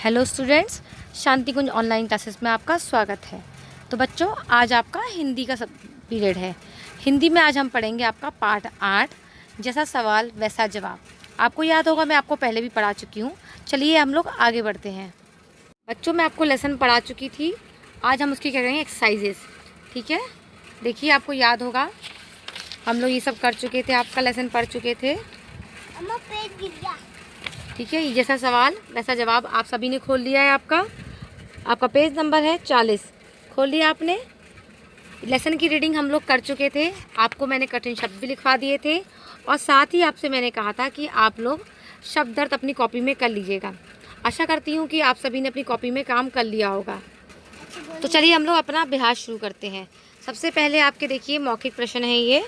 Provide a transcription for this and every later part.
Hello students, शांति कुंज online classes में आपका स्वागत है। तो बच्चों, आज आपका हिंदी का सब पीरियड है। हिंदी में आज हम पढ़ेंगे आपका पाठ 8, जैसा सवाल वैसा जवाब। आपको याद होगा, मैं आपको पहले भी पढ़ा चुकी हूँ। चलिए हम लोग आगे बढ़ते हैं। बच्चों, मैं आपको लेसन पढ़ा चुकी थी, आज हम उसकी क्या करेंगे, एक्सरसाइजेस। ठीक है, देखिए आपको याद होगा हम लोग ये सब कर चुके थे, आपका लेसन पढ़ चुके थे। ठीक है, जैसा सवाल वैसा जवाब आप सभी ने खोल लिया है। आपका पेज नंबर है 40, खोल लिया आपने। लेसन की रीडिंग हम लोग कर चुके थे, आपको मैंने कठिन शब्द भी लिखवा दिए थे और साथ ही आपसे मैंने कहा था कि आप लोग शब्दार्थ अपनी कॉपी में कर लीजिएगा। आशा करती हूँ कि आप सभी ने अपनी कॉपी में काम कर लिया होगा। तो चलिए हम लोग अपना अभ्यास शुरू करते हैं। सबसे पहले आपके देखिए मौखिक प्रश्न है ये,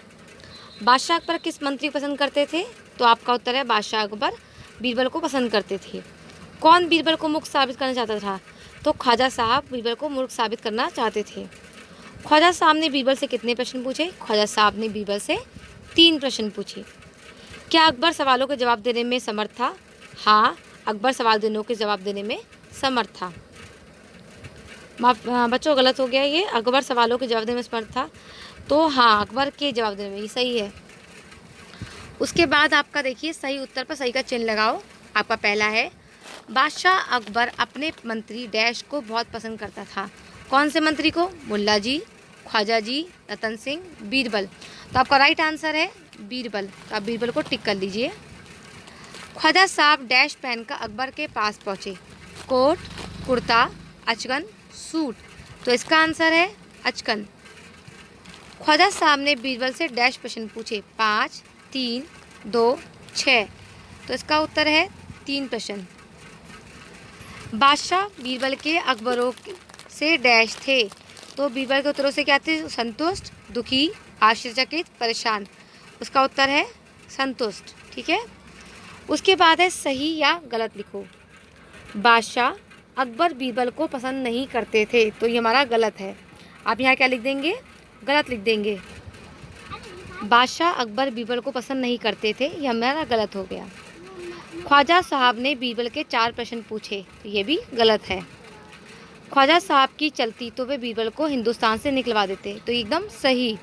बादशाह अकबर किस मंत्री को पसंद करते थे? तो आपका उत्तर है बादशाह अकबर बीरबल को पसंद करते थे। कौन बीरबल को मूर्ख साबित करना चाहता था? तो ख्वाजा साहब बीरबल को मूर्ख साबित करना चाहते थे। ख्वाजा साहब ने बीरबल से कितने प्रश्न पूछे? ख्वाजा साहब ने बीरबल से 3 प्रश्न पूछे। क्या अकबर सवालों के जवाब देने में समर्थ था? हाँ, अकबर सवाल देने के जवाब देने में समर्थ था। बच्चों, गलत हो गया ये, अकबर सवालों के जवाब देने में समर्थ था। तो हाँ, अकबर के जवाब देने में, ये सही है। उसके बाद आपका देखिए सही उत्तर पर सही का चिन्ह लगाओ। आपका पहला है, बादशाह अकबर अपने मंत्री डैश को बहुत पसंद करता था। कौन से मंत्री को? मुल्ला जी, ख्वाजा जी, रतन सिंह, बीरबल। तो आपका राइट आंसर है बीरबल। तो आप बीरबल को टिक कर लीजिए। ख्वाजा साहब डैश पहनकर अकबर के पास पहुँचे। कोट, कुर्ता, अचकन, सूट। तो इसका आंसर है अचकन। ख्वाजा साहब ने बीरबल से डैश प्रश्न पूछे। 5, 3, 2, 6। तो इसका उत्तर है 3 प्रश्न। बादशाह बीरबल के अकबरों से डैश थे। तो बीरबल के उत्तरों से क्या थे? संतुष्ट, दुखी, आश्चर्यचकित, परेशान। उसका उत्तर है संतुष्ट। ठीक है, उसके बाद है सही या गलत लिखो। बादशाह अकबर बीरबल को पसंद नहीं करते थे। तो ये हमारा गलत है। आप यहाँ क्या लिख देंगे? गलत लिख देंगे। बादशाह अकबर बीरबल को पसंद नहीं करते थे, यह हमारा गलत हो गया। ख्वाजा साहब ने बीरबल के 4 प्रश्न पूछे, तो ये भी गलत है। ख्वाजा साहब की चलती तो वे बीरबल को हिंदुस्तान से निकलवा देते, तो एकदम सही।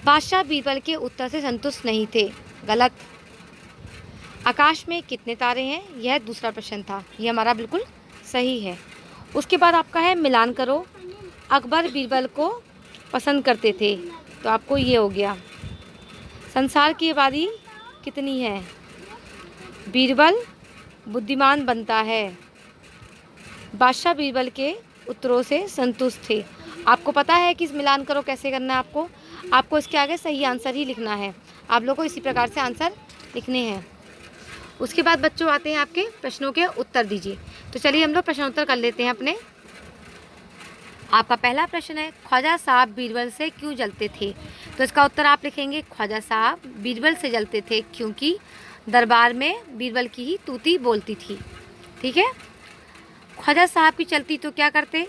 बादशाह बीरबल के उत्तर से संतुष्ट नहीं थे, गलत। आकाश में कितने तारे हैं? यह दूसरा प्रश्न था, यह हमारा बिल्कुल सही है। उसके बाद आपका है मिलान करो। अकबर बीरबल को पसंद करते थे, तो आपको ये हो गया। संसार की आबादी कितनी है? बीरबल बुद्धिमान बनता है। बादशाह बीरबल के उत्तरों से संतुष्ट थे। आपको पता है कि इस मिलान करो कैसे करना है। आपको इसके आगे सही आंसर ही लिखना है। आप लोगों को इसी प्रकार से आंसर लिखने हैं। उसके बाद बच्चों आते हैं आपके प्रश्नों के उत्तर दीजिए। तो चलिए हम लोग प्रश्नोत्तर कर लेते हैं अपने। आपका पहला प्रश्न है, ख्वाजा साहब बीरबल से क्यों जलते थे? तो इसका उत्तर आप लिखेंगे, ख्वाजा साहब बीरबल से जलते थे क्योंकि दरबार में बीरबल की ही तूती बोलती थी। ठीक है, ख्वाजा साहब की चलती तो क्या करते?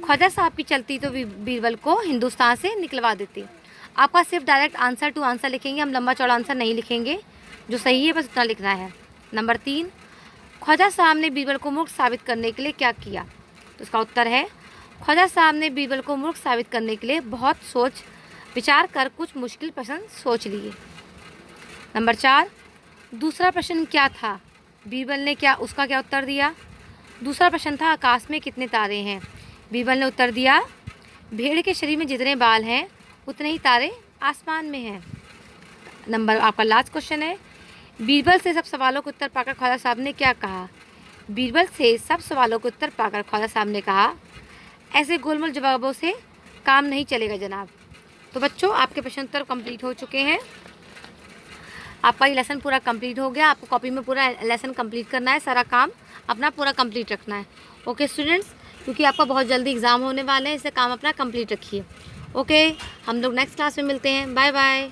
ख्वाजा साहब की चलती तो बीरबल को हिंदुस्तान से निकलवा देते। आपका सिर्फ डायरेक्ट आंसर टू आंसर लिखेंगे, हम लंबा चौड़ा आंसर नहीं लिखेंगे। जो सही है बस उतना लिखना है। नंबर 3, ख्वाजा साहब ने बीरबल को मूर्ख साबित करने के लिए क्या किया? तो इसका उत्तर है, ख्वाजा साहब ने बीरबल को मूर्ख साबित करने के लिए बहुत सोच विचार कर कुछ मुश्किल प्रश्न सोच लिए। नंबर 4, दूसरा प्रश्न क्या था? बीरबल ने उसका क्या उत्तर दिया? दूसरा प्रश्न था आकाश में कितने तारे हैं? बीरबल ने उत्तर दिया, भेड़ के शरीर में जितने बाल हैं उतने ही तारे आसमान में हैं। नंबर आपका लास्ट क्वेश्चन है, बीरबल से सब सवालों के उत्तर पाकर ख्वाजा साहब ने क्या कहा? बीरबल से सब सवालों के उत्तर पाकर ख्वाजा साहब ने कहा, ऐसे गोलमोल जवाबों से काम नहीं चलेगा जनाब। तो बच्चों, आपके प्रश्न उत्तर कंप्लीट हो चुके हैं। आपका ये लेसन पूरा कंप्लीट हो गया। आपको कॉपी में पूरा लेसन कंप्लीट करना है, सारा काम अपना पूरा कंप्लीट रखना है। ओके स्टूडेंट्स, क्योंकि आपका बहुत जल्दी एग्ज़ाम होने वाले हैं, इससे काम अपना कंप्लीट रखिए। ओके, हम लोग नेक्स्ट क्लास में मिलते हैं। Bye bye.